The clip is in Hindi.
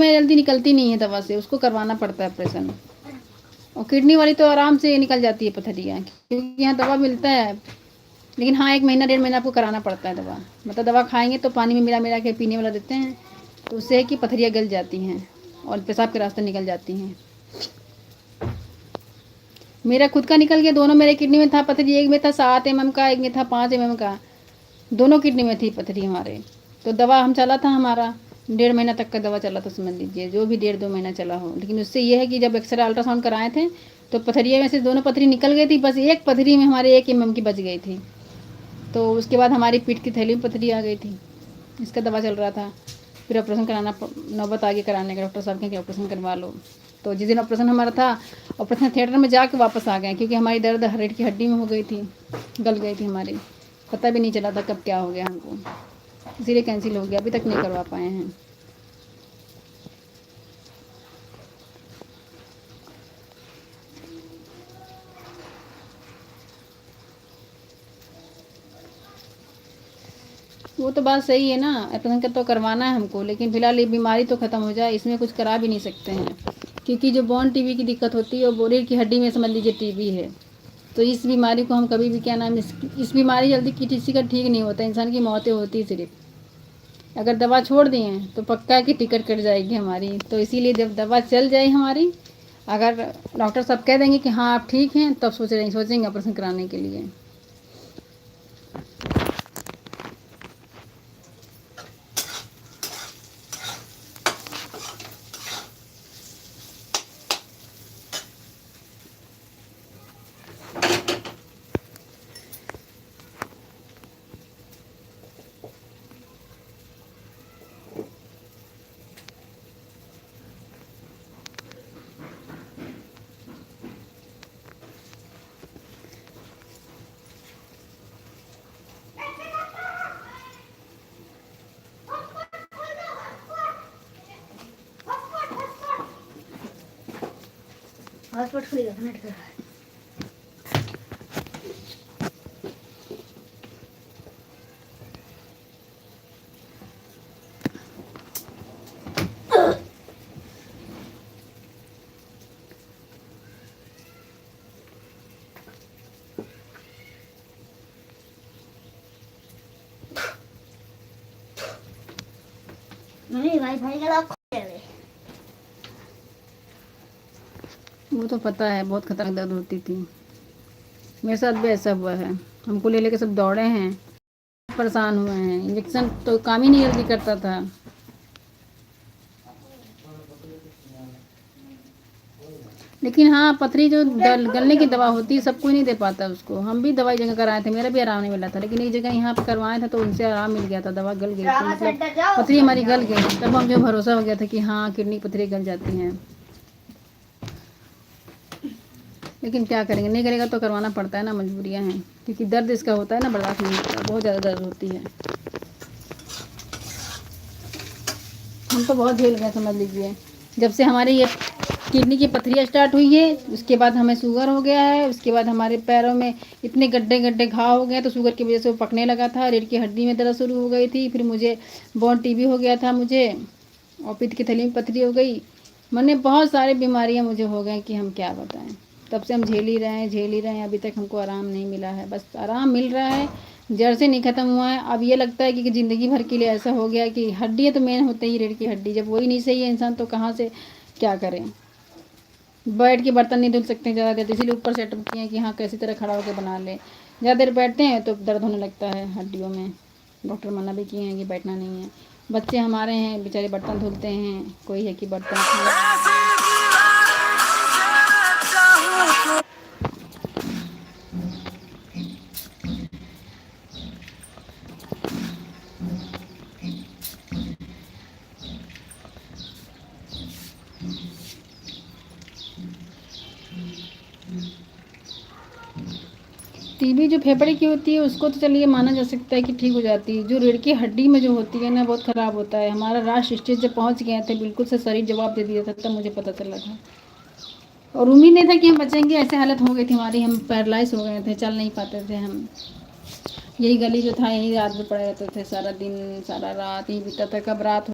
में जल्दी निकलती नहीं है दवा से, उसको करवाना पड़ता है ऑपरेशन। और किडनी वाली तो आराम से निकल जाती है पथरियाँ, क्योंकि यहाँ दवा मिलता है। लेकिन हाँ 1 महीना 1.5 महीना आपको कराना पड़ता है दवा। मतलब दवा खाएंगे तो पानी में मिला मिला के पीने वाला देते हैं, तो उससे है कि पथरियाँ गल जाती हैं और पेशाब के रास्ते निकल जाती हैं। मेरा खुद का निकल गया, दोनों मेरे किडनी में था पथरी। एक में था 7 mm का, एक में था 5 mm का, दोनों किडनी में थी पथरी हमारे। तो दवा हम चला था हमारा 1.5 महीना तक का दवा चला था, समझ लीजिए, जो भी 1.5-2 महीना चला हो। लेकिन उससे ये है कि जब एक्सरे अल्ट्रासाउंड कराए थे तो पथरिया में से दोनों पथरी निकल गई थी, बस एक पथरी में हमारे 1 mm की बच गई थी। तो उसके बाद हमारी पीठ की थैली में पथरी आ गई थी, इसका दवा चल रहा था। फिर ऑपरेशन कराना, नौबत आगे कराने का, डॉक्टर साहब कहें कि ऑपरेशन करवा लो। तो जिस दिन ऑपरेशन हमारा था, ऑपरेशन थिएटर में जाके वापस आ गए, क्योंकि हमारी दर्द रीढ़ की हड्डी में हो गई थी, गल गई थी हमारी, पता भी नहीं चला था कब क्या हो गया हमको, इसीलिए कैंसिल हो गया, अभी तक नहीं करवा पाए हैं। वो तो बात सही है ना, ऑपरेशन का तो करवाना है हमको, लेकिन फिलहाल ये बीमारी तो ख़त्म हो जाए, इसमें कुछ करा भी नहीं सकते हैं। क्योंकि जो बोन टीबी की दिक्कत होती है वो रीढ़ की हड्डी में समझ लीजिए टीबी है। तो इस बीमारी को हम कभी भी, क्या नाम, इस बीमारी जल्दी किसी का ठीक नहीं होता, इंसान की मौतें होती सिर्फ। अगर दवा छोड़ दिए तो पक्का है कि टिकट कट जाएगी हमारी। तो इसीलिए जब दवा चल जाए हमारी, अगर डॉक्टर साहब कह देंगे कि हाँ आप ठीक हैं, तब सोचेंगे ऑपरेशन कराने के लिए। हॉटस्पॉट खुलेगा नेट का। नहीं वाईफाई का लॉक खोल दे। वो तो पता है, बहुत खतरनाक दर्द होती थी, मेरे साथ भी ऐसा हुआ है। हमको ले लेके सब दौड़े हैं, परेशान हुए हैं, इंजेक्शन तो काम ही नहीं जल्दी करता था। लेकिन हाँ पथरी जो गलने की दवा होती है सब कोई नहीं दे पाता उसको। हम भी दवाई जगह कराए थे, मेरा भी आराम नहीं मिला था, लेकिन एक जगह यहाँ पे करवाए थे तो उनसे आराम मिल गया था, दवा गल गई थी, मतलब पथरी हमारी गल गई। तब हमें भरोसा हो गया था कि हाँ किडनी पथरी गल जाती हैं। लेकिन क्या करेंगे, नहीं करेगा तो करवाना पड़ता है ना, मजबूरियाँ हैं, क्योंकि दर्द इसका होता है ना, बर्दाश्त नहीं होता, बहुत ज़्यादा दर्द होती है। हम तो बहुत झेल गए, समझ लीजिए। जब से हमारी ये किडनी की पथरियाँ स्टार्ट हुई है, उसके बाद हमें शुगर हो गया है, उसके बाद हमारे पैरों में इतने गड्ढे गड्ढे घाव हो गए, तो शुगर की वजह से वो पकने लगा था, रीढ़ की हड्डी में दर्द शुरू हो गई थी, फिर मुझे बोन टीबी हो गया था मुझे, और पित्त की थैली में पथरी हो गई, मैंने बहुत सारी बीमारियाँ मुझे हो गई कि हम क्या बताएं। तब से हम झेल ही रहे हैं, अभी तक हमको आराम नहीं मिला है, बस आराम मिल रहा है, जड़ से नहीं ख़त्म हुआ है। अब ये लगता है कि ज़िंदगी भर के लिए ऐसा हो गया कि हड्डी तो मेन होते ही, रीढ़ की हड्डी जब वही नहीं सही है इंसान तो कहाँ से क्या करें। बैठ के बर्तन नहीं धुल सकते ज़्यादा देर, इसीलिए ऊपर सेटअप किए हैं कि हाँ कैसी तरह खड़ा होकर बना ले। ज़्यादा देर बैठते हैं तो दर्द होने लगता है हड्डियों में, डॉक्टर मना भी किए हैं कि बैठना नहीं है। बच्चे हमारे हैं बेचारे बर्तन धुलते हैं, कोई है कि बर्तन टीबी जो फेफड़े की होती है उसको तो चलिए माना जा सकता है कि ठीक हो जाती है, जो रीढ़ की हड्डी में जो होती है ना बहुत ख़राब होता है। हमारा लास्ट स्टेज जब पहुंच गए थे, बिल्कुल से शरीर जवाब दे दिया था, तब मुझे पता चला था, और उम्मीद नहीं था कि हम बचेंगे। ऐसे हालत हो गई थी हमारी, हम पैरालाइज हो गए थे, चल नहीं पाते थे हम। यही गली जो था यही रात में पड़े रहते थे, सारा दिन सारा रात यही बीता था, कब रात